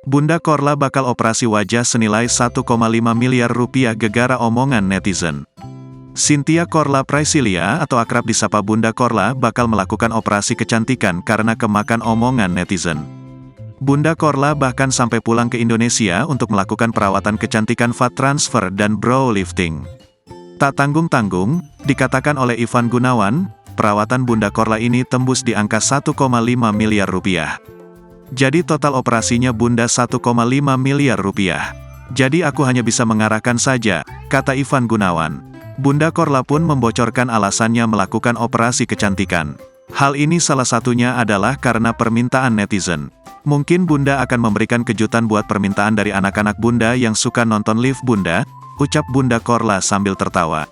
Bunda Korla bakal operasi wajah senilai 1,5 miliar rupiah gegara omongan netizen. Cynthia Korla Priscilia atau akrab disapa Bunda Korla bakal melakukan operasi kecantikan karena kemakan omongan netizen. Bunda Korla bahkan sampai pulang ke Indonesia untuk melakukan perawatan kecantikan fat transfer dan brow lifting. Tak tanggung-tanggung, dikatakan oleh Ivan Gunawan, perawatan Bunda Korla ini tembus di angka 1,5 miliar rupiah. Jadi total operasinya Bunda 1,5 miliar rupiah. Jadi aku hanya bisa mengarahkan saja, kata Ivan Gunawan. Bunda Korla pun membocorkan alasannya melakukan operasi kecantikan. Hal ini salah satunya adalah karena permintaan netizen. Mungkin Bunda akan memberikan kejutan buat permintaan dari anak-anak Bunda yang suka nonton live Bunda, ucap Bunda Korla sambil tertawa.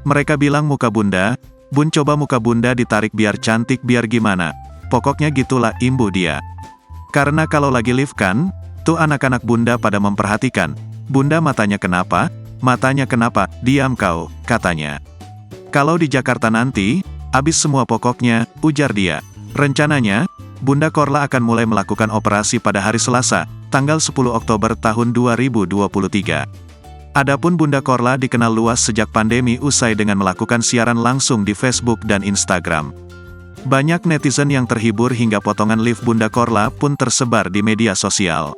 Mereka bilang muka Bunda, Bun coba muka Bunda ditarik biar cantik biar gimana. Pokoknya gitulah, imbuh dia. Karena kalau lagi live kan, tuh anak-anak Bunda pada memperhatikan. Bunda matanya kenapa? Matanya kenapa? Diam kau, katanya. Kalau di Jakarta nanti, abis semua pokoknya, ujar dia. Rencananya, Bunda Korla akan mulai melakukan operasi pada hari Selasa, tanggal 10 Oktober tahun 2023. Adapun Bunda Korla dikenal luas sejak pandemi usai dengan melakukan siaran langsung di Facebook dan Instagram. Banyak netizen yang terhibur hingga potongan live Bunda Korla pun tersebar di media sosial.